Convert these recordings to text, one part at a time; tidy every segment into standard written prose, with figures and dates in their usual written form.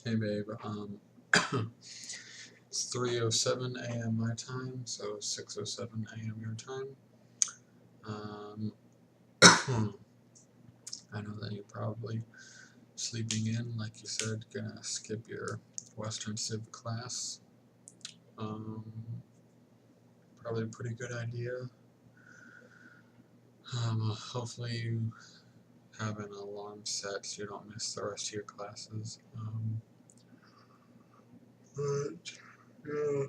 Hey babe, it's 3:07 a.m. my time, so 6:07 a.m. your time. Um, I know that you're probably sleeping in, like you said, gonna skip your Western Civ class. Um, Probably a pretty good idea. Hopefully you have an alarm set so you don't miss the rest of your classes. But, yeah.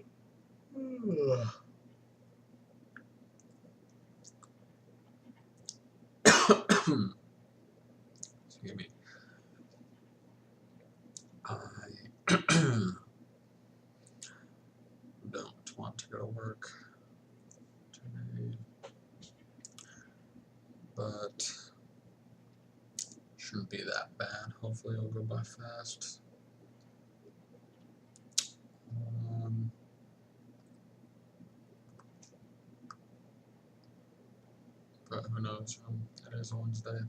Excuse me. I don't want to go to work today, but shouldn't be that bad. Hopefully it'll go by fast. Um, but who knows? It is Wednesday.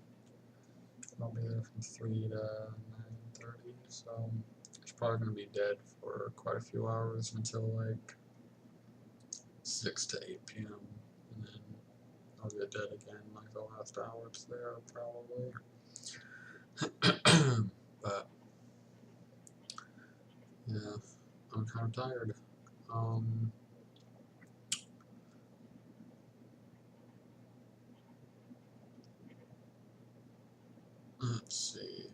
I'll be there from 3 to 9:30, so it's probably gonna be dead for quite a few hours until like 6 to 8 p.m. and then I'll get dead again like the last hour it's there probably. But yeah, I'm kind of tired. Um, let's see.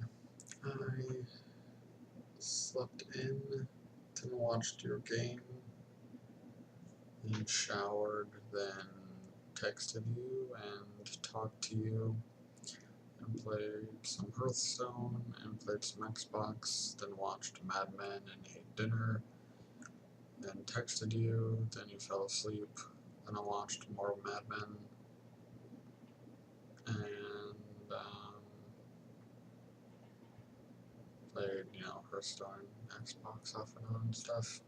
I slept in, then watched your game, and showered, then texted you and talked to you, and played some Hearthstone, and played some Xbox, then watched Mad Men and ate dinner, then texted you, then you fell asleep, then I watched more Mad Men, and played, Hearthstone, Xbox off and on and stuff.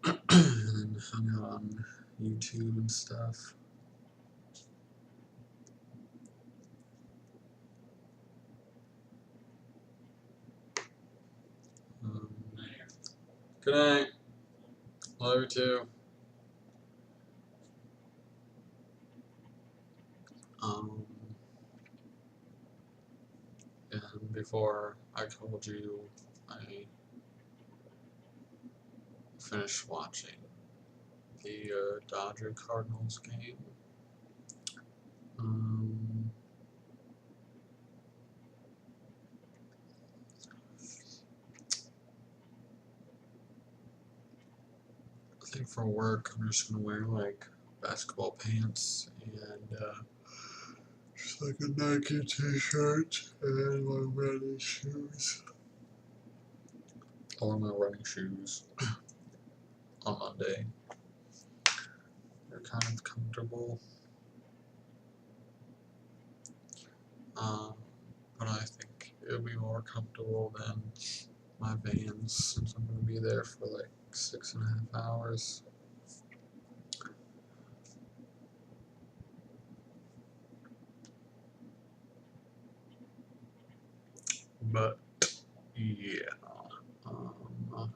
And then hung out on YouTube and stuff. Um, Good night. Love you too. Um, and before I told you, I finished watching the Dodger Cardinals game. Um, I think for work, I'm just gonna wear like basketball pants and just like a Nike t-shirt and my running shoes. I'll wear my running shoes on Monday. They're kind of comfortable. Um, but I think it'll be more comfortable than my Vans since I'm going to be there for like 6.5 hours. But yeah, um,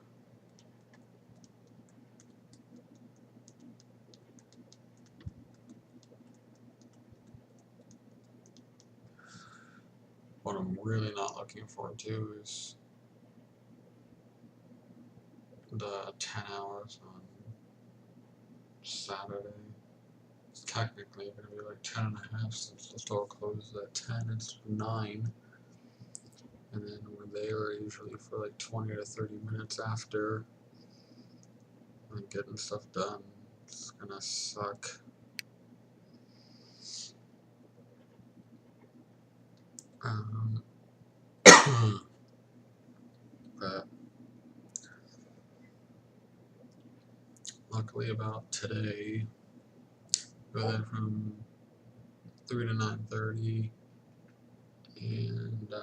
what I'm really not looking forward to is the 10 hours on Saturday. It's technically going to be like 10 and a half since the store closes at 10 instead of 9. And then we're there usually for like 20 to 30 minutes after, and getting stuff done. It's gonna suck. Um, but luckily about today, go there from 3 to 9:30, and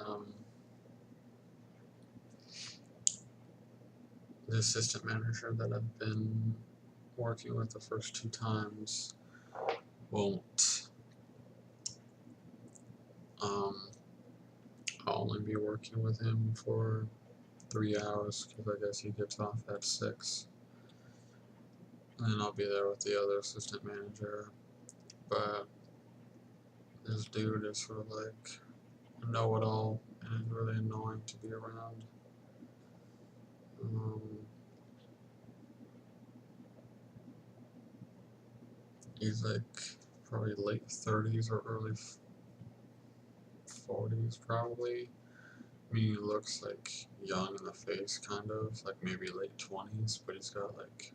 the assistant manager that I've been working with the first 2 times won't only be working with him for 3 hours because I guess he gets off at 6. And then I'll be there with the other assistant manager. But this dude is sort of like a know-it-all and it's really annoying to be around. He's like probably late 30s or early 40s probably. I mean, he looks like young in the face, kind of, like maybe late 20s, but he's got like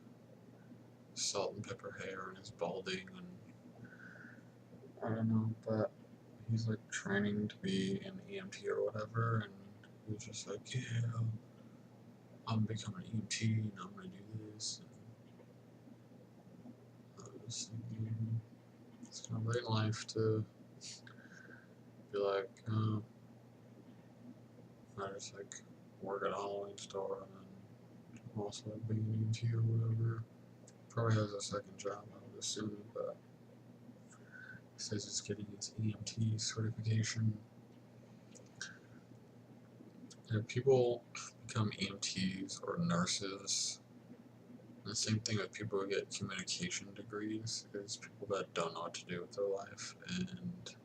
salt and pepper hair and he's balding and I don't know, but he's like training to be an EMT or whatever, and he's just like, yeah, I'm becoming an EMT and I'm gonna do this. And I was thinking, it's kind of late in life to be like, I just like work at a Halloween store and then also like being an EMT or whatever. Probably has a second job, I would assume, but he says he's getting his EMT certification. And people become EMTs or nurses. And the same thing with people who get communication degrees is people that don't know what to do with their life. And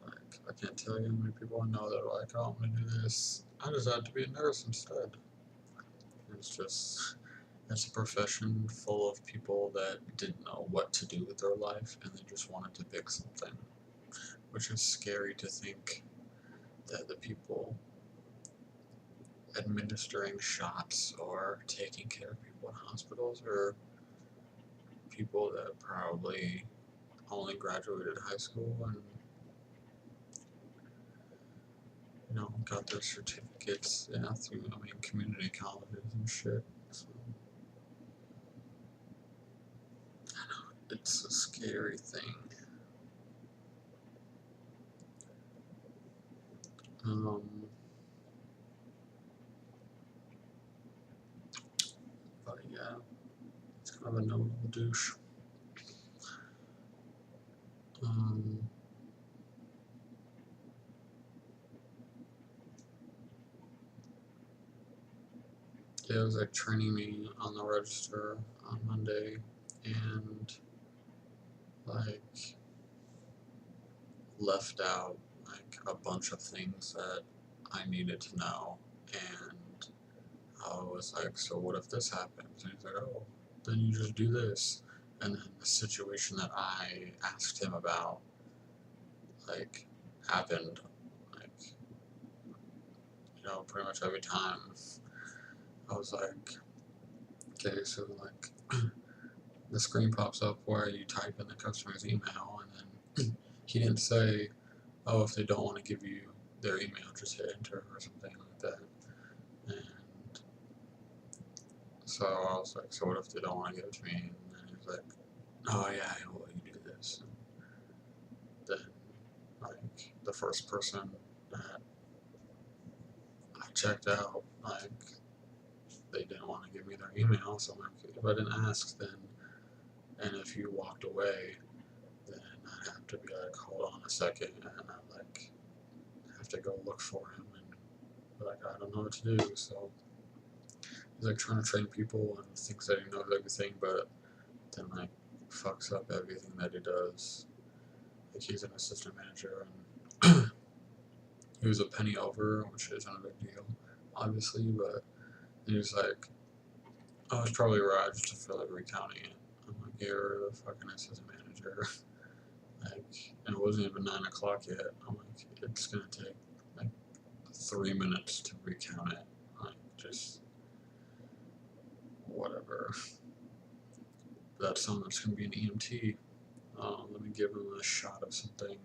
like, I can't tell you how many people I know that are like, oh, I'm gonna do this. I just had to be a nurse instead. It's a profession full of people that didn't know what to do with their life and they just wanted to pick something, which is scary to think that the people administering shots or taking care of people in hospitals are people that probably only graduated high school and got their certificates through community colleges and shit. So it's a scary thing. But yeah, it's kind of a notable douche. Yeah, it was like training me on the register on Monday and like left out like a bunch of things that I needed to know, and I was like, so what if this happens? And he's like, oh, then you just do this. And then the situation that I asked him about like happened like pretty much every time. I was like, okay, so like the screen pops up where you type in the customer's email, and then he didn't say, oh, if they don't want to give you their email, just hit enter or something like that. And so I was like, so what if they don't want to give it to me? And then he was like, oh yeah, well, you do this. And then like the first person that I checked out, like they didn't want to give me their email, so I'm like, if I didn't ask then, and if you walked away, then I'd have to be like, hold on a second, and I'd like have to go look for him and be like, I don't know what to do. So he's like trying to train people and thinks that he knows everything, but then like fucks up everything that he does. Like he's an assistant manager and he was a penny over, which isn't a big deal, obviously, but he's like, oh, it's probably right, I just feel like recounting it. I'm like, you're the fucking assistant manager. Like, and it wasn't even 9 o'clock yet. I'm like, it's gonna take like 3 minutes to recount it. Like, just whatever. That's someone that's gonna be an EMT. Let me give him a shot of something.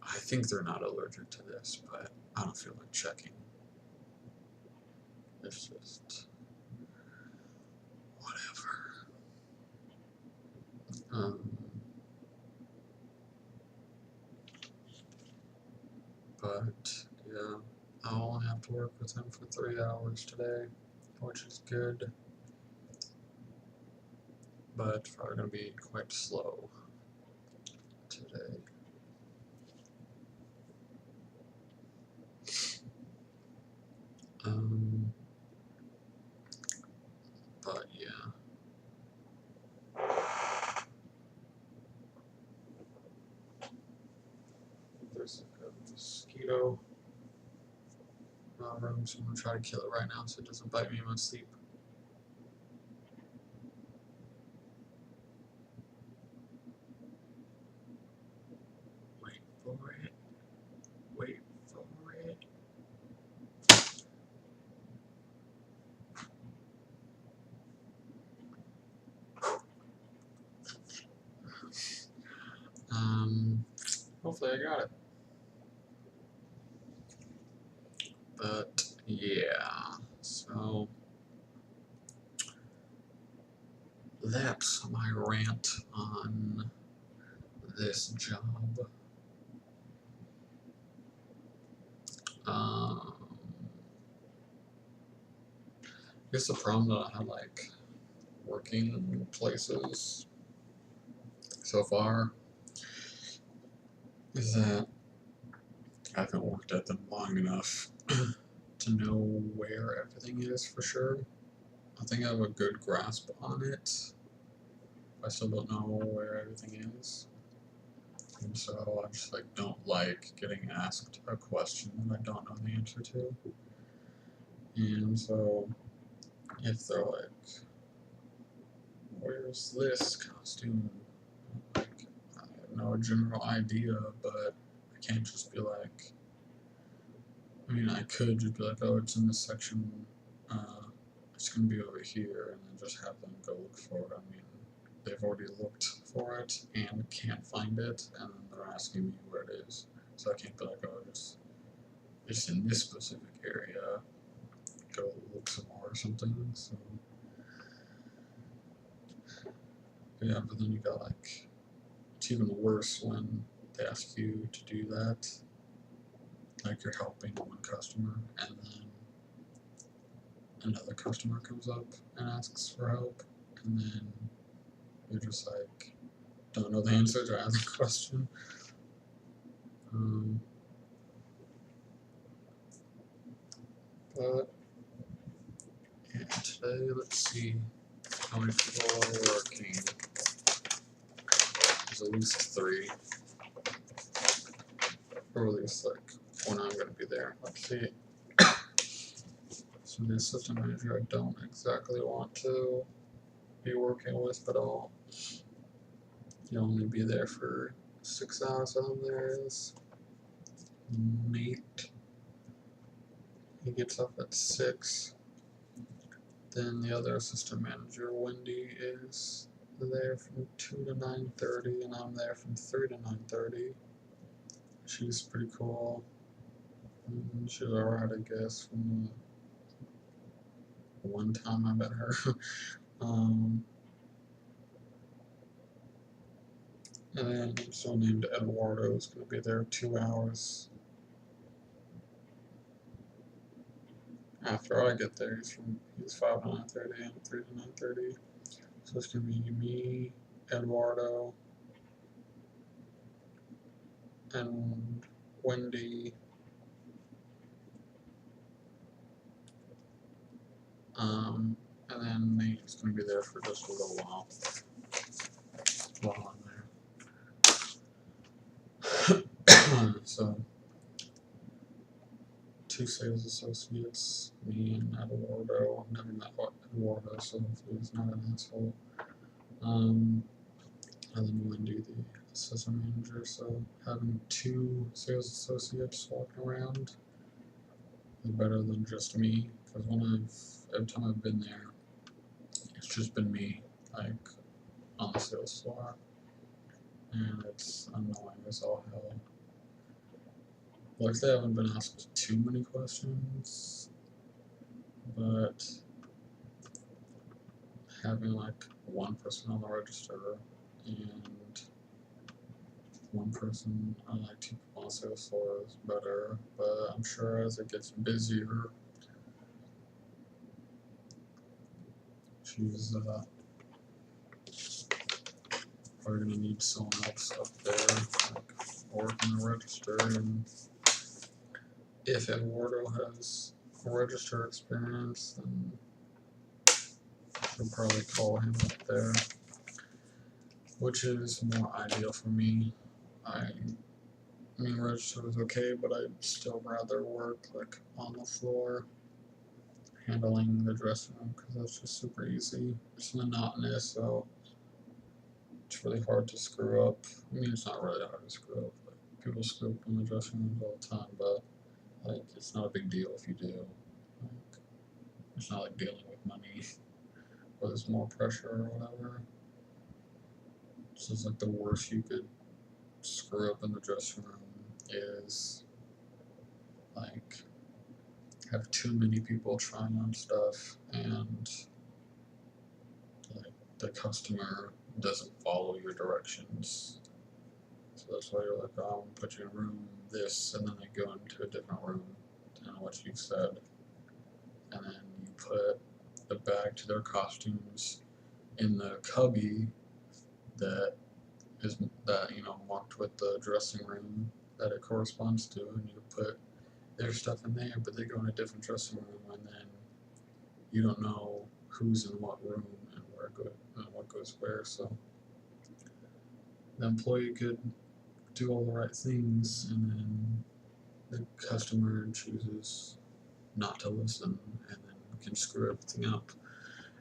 I think they're not allergic to this, but I don't feel like checking. It's just whatever. But yeah, I'll only have to work with him for 3 hours today, which is good. But it's probably gonna be quite slow. there's like a mosquito in my room, so I'm gonna try to kill it right now so it doesn't bite me in my sleep. Wait for it. Wait for it. Hopefully I got it. But yeah, so that's my rant on this job. I guess the problem that I had like working places so far is that I haven't worked at them long enough to know where everything is for sure. I think I have a good grasp on it. I still don't know where everything is. And so I just like don't like getting asked a question that I don't know the answer to. And so if they're like, where's this costume? Like, I have no general idea, but I can't just be like, I mean, I could just be like, oh, it's in this section, it's going to be over here, and then just have them go look for it. I mean, they've already looked for it and can't find it, and then they're asking me where it is. So I can't be like, oh, it's in this specific area, go look some more or something. So, yeah, but then you got like, it's even worse when they ask you to do that. Like you're helping one customer, and then another customer comes up and asks for help, and then you're just like, don't know the answer to either question. But yeah, today, let's see how many people are working. There's at least 3, or at least like when I'm going to be there. Let's see. So the assistant manager I don't exactly want to be working with at all. He'll only be there for 6 hours. There is Nate. He gets up at 6. Then the other assistant manager, Wendy, is there from 2 to 9:30, and I'm there from 3 to 9:30. She's pretty cool. She's alright, I guess, from the one time I met her. And then someone named Eduardo is going to be there 2 hours after I get there. He's 5 to 9:30 and 3 to 9:30. So it's going to be me, Eduardo, and Wendy. And then Nate's going to be there for just a little while I'm there. So 2 sales associates, me and Eduardo. I've never met Eduardo, so hopefully he's not an asshole. And then Wendy, the assistant manager. So having 2 sales associates walking around is better than just me. Because every time I've been there, it's just been me, like on the sales floor, and it's annoying as all hell. Luckily, I haven't been asked too many questions, but having like 1 person on the register and 1 person on like 2 people on the sales floor is better. But I'm sure as it gets busier, she's probably gonna need someone else up there, like working the register. And if Eduardo has register experience, then I'll probably call him up there, which is more ideal for me. I I mean, register was okay, but I'd still rather work like on the floor, handling the dressing room, because that's just super easy. It's monotonous, so it's really hard to screw up. I mean, it's not really hard to screw up. Like, people screw up in the dressing rooms all the time, but like, it's not a big deal if you do. Like, it's not like dealing with money or there's more pressure or whatever. It's just like the worst you could screw up in the dressing room is like have too many people trying on stuff and like the customer doesn't follow your directions. So that's why you're like, oh, I'm gonna put you in room this, and then they go into a different room than what you said, and then you put the bag to their costumes in the cubby that is marked with the dressing room that it corresponds to, and you put their stuff in there, but they go in a different dressing room, and then you don't know who's in what room and what goes where. So the employee could do all the right things, and then the customer chooses not to listen, and then can screw everything up.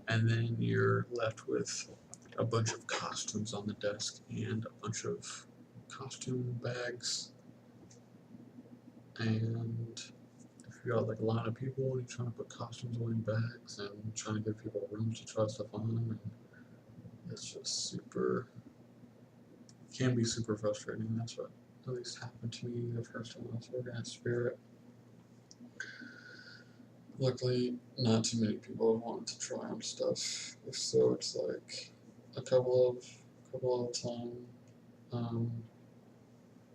And then you're left with a bunch of costumes on the desk and a bunch of costume bags. And if you got like a lot of people and you're trying to put costumes away in bags and trying to give people rooms to try stuff on, and it's just can be super frustrating. That's what at least happened to me the first time I was working at Spirit. Luckily, not too many people have wanted to try on stuff. If so, it's like a couple of time. Um,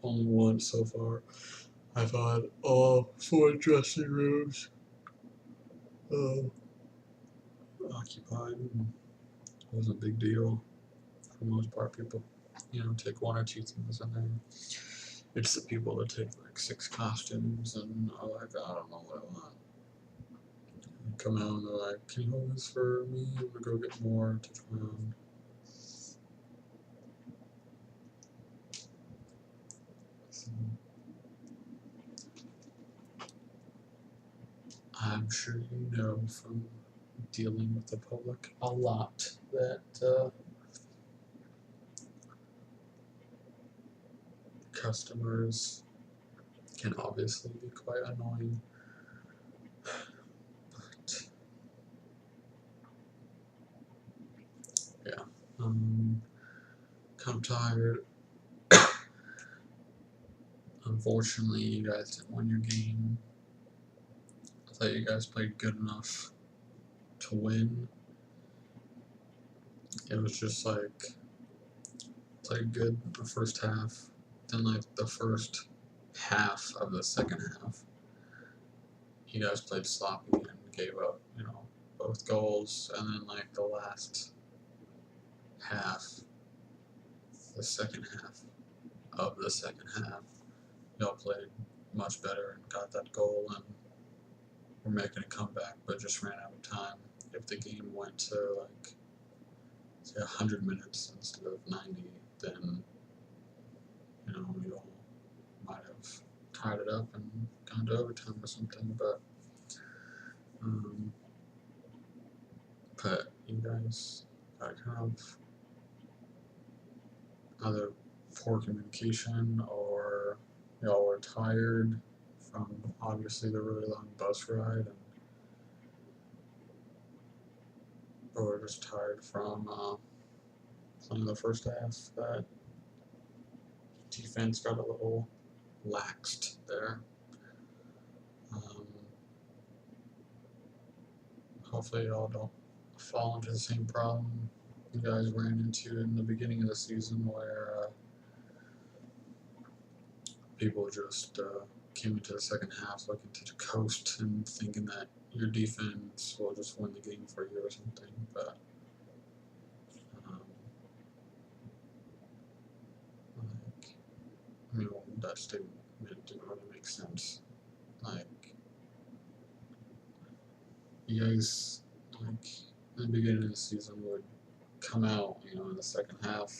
Only one so far. I've had all 4 dressing rooms occupied. It wasn't a big deal for the most part. People, take 1 or 2 things in there. It's the people that take like 6 costumes and are like, I don't know what I want. And come out and they're like, can you hold this for me? I'm gonna go get more to try on. So, I'm sure you know from dealing with the public a lot that customers can obviously be quite annoying. But yeah, kind of tired. Unfortunately, you guys didn't win your game. I thought you guys played good enough to win. It was just like played good the first half, then like the first half of the second half, you guys played sloppy and gave up, both goals, and then like the last half, the second half of the second half, y'all played much better and got that goal and were making a comeback, but just ran out of time. If the game went to like say 100 minutes instead of 90, then we all might have tied it up and gone to overtime or something. But you guys got kind of either poor communication or y'all were tired from obviously the really long bus ride, or just tired from playing the first half. That defense got a little laxed there. Hopefully y'all don't fall into the same problem you guys ran into in the beginning of the season, where people just came into the second half looking to coast and thinking that your defense will just win the game for you or something. But that statement didn't really make sense. Like, you guys, like, in the beginning of the season would come out, in the second half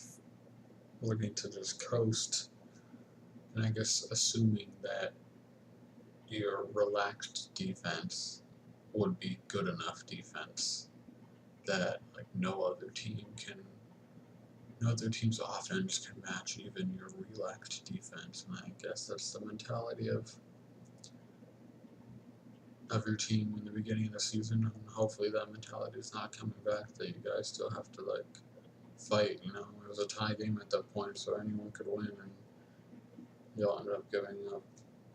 looking to just coast And I guess assuming that your relaxed defense would be good enough defense that like no other team's offense can match even your relaxed defense. And I guess that's the mentality of your team in the beginning of the season, and hopefully that mentality is not coming back, that you guys still have to like fight. You know, it was a tie game at that point, so anyone could win, and y'all ended up giving up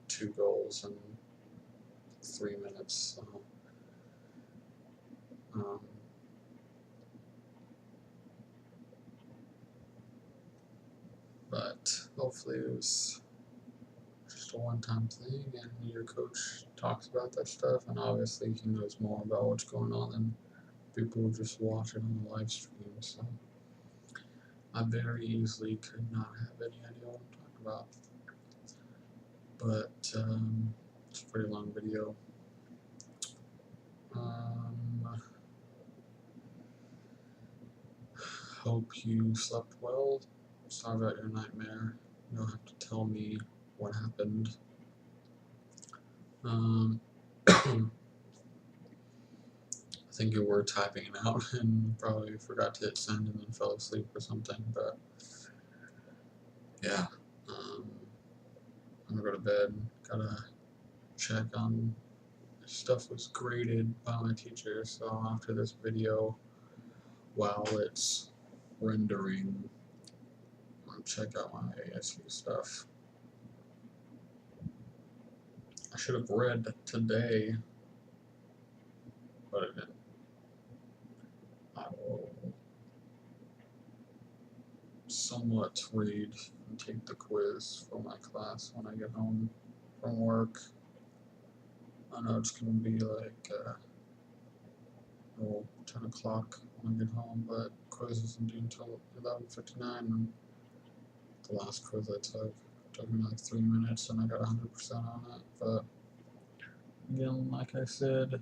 2 goals in 3 minutes. So, but hopefully it was just a one-time thing, and your coach talks about that stuff, and obviously he knows more about what's going on than people who just watch it on the live stream. So I very easily could not have any idea what I'm talking about. But it's a pretty long video. Hope you slept well. Sorry about your nightmare. You don't have to tell me what happened. I think you were typing it out and probably forgot to hit send and then fell asleep or something, but yeah, I'm gonna go to bed. Gotta check on stuff was graded by my teacher, so after this video, while it's rendering, I'm gonna check out my ASU stuff. I should have read today, but I didn't. I will somewhat read and take the quiz for my class when I get home from work. I know it's going to be like 10 o'clock when I get home, but quiz isn't due until 11:59, and the last quiz I took me like 3 minutes, and I got 100% on it. But again, like I said,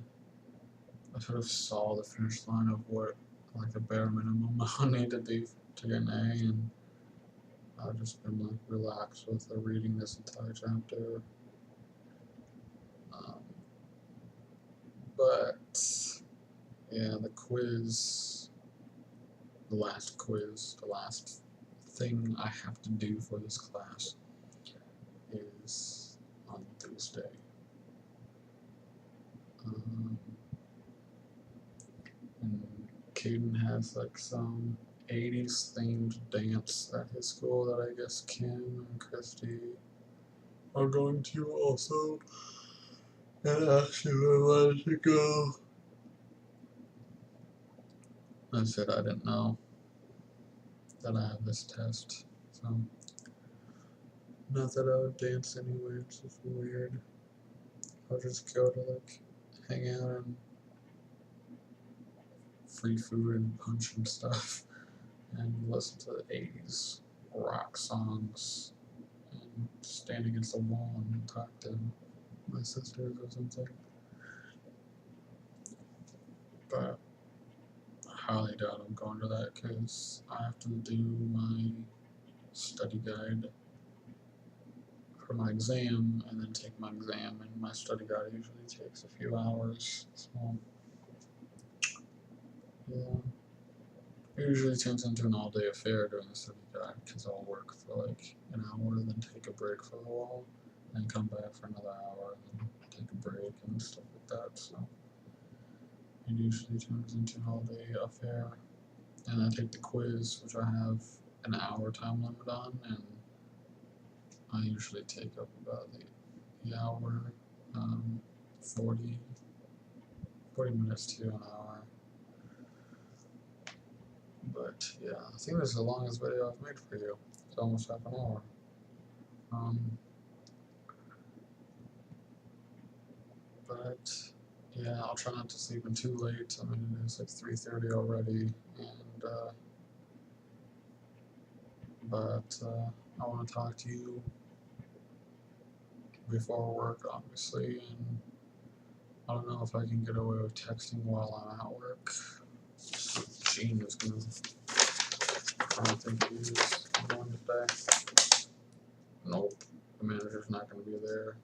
I sort of saw the finish line of what like the bare minimum I need to do to get an A, and I've just been like relaxed with reading this entire chapter. But yeah, the quiz, the last thing I have to do for this class is on Thursday. And Caden has like some 80s themed dance at his school that I guess Kim and Christy are going to also. And actually, I wanted to go. I said I didn't know that I have this test, so not that I would dance anyway. It's just weird. I'll just go to like hang out and free food and punch and stuff, and listen to the 80s rock songs, and stand against the wall and talk to my sisters or something. But I highly doubt I'm going to that because I have to do my study guide for my exam and then take my exam, and my study guide usually takes a few hours. So yeah, it usually turns into an all-day affair during the study guide because I'll work for like an hour, then take a break for a while, and come back for another hour, and then take a break and stuff like that. So it usually turns into an all-day affair. And I take the quiz, which I have an hour time limit on, and I usually take up about the hour, 40 minutes to an hour. But yeah, I think this is the longest video I've made for you. It's almost half an hour. But yeah, I'll try not to sleep in too late. I mean, it's like 3:30 already, and but I want to talk to you before work, obviously, and I don't know if I can get away with texting while I'm at work. Gene is gonna I don't think he's going today. Nope. the manager's not going to be there.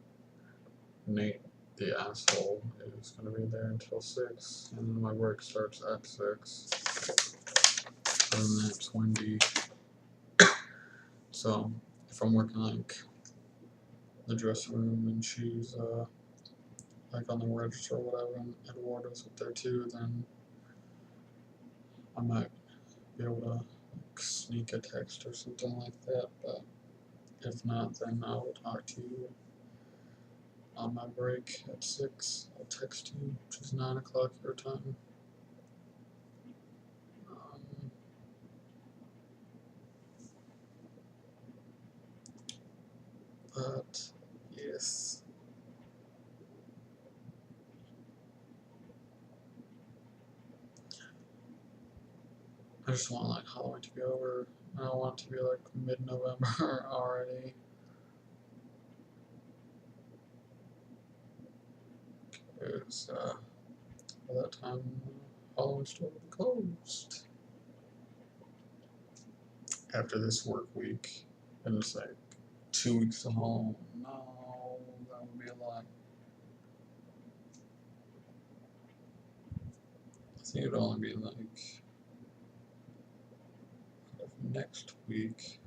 Nate, the asshole, is going to be there until 6, and then my work starts at 6. Other than that, it's windy. So, if I'm working like the dressing room and she's like on the register or whatever, and Eduardo's up there too, then I might be able to like, sneak a text or something like that. But if not, then I will talk to you on my break at 6. I'll text you, which is 9 o'clock your time. But yes, I just want like Halloween to be over. I don't want it to be like mid-November already. Because by that time, Halloween store will be closed. After this work week, and it's like 2 weeks to Halloween. No, that would be a lot. I think it'd only be like next week.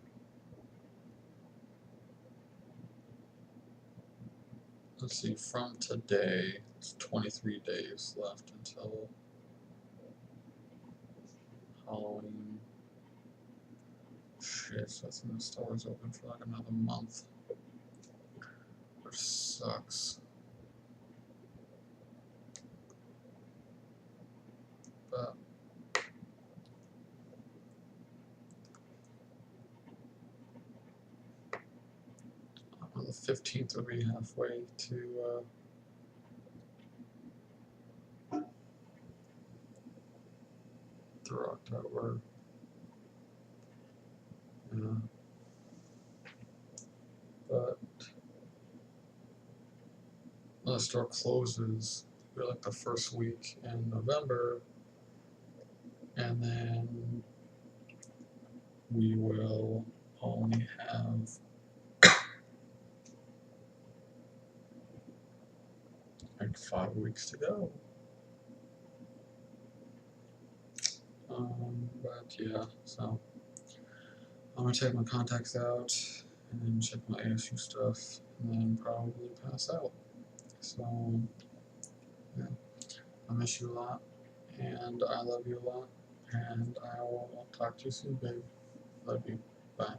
Let's see, from today, it's 23 days left until Halloween. Shit, so I think the store's open for like another month, which sucks. But on the 15th would be halfway to through October. Yeah. But when the store closes, we're like the first week in November, and then we will only have like 5 weeks to go. But yeah, so I'm gonna take my contacts out and then check my ASU stuff and then probably pass out. So yeah, I miss you a lot and I love you a lot and I will talk to you soon, babe. Love you. Bye.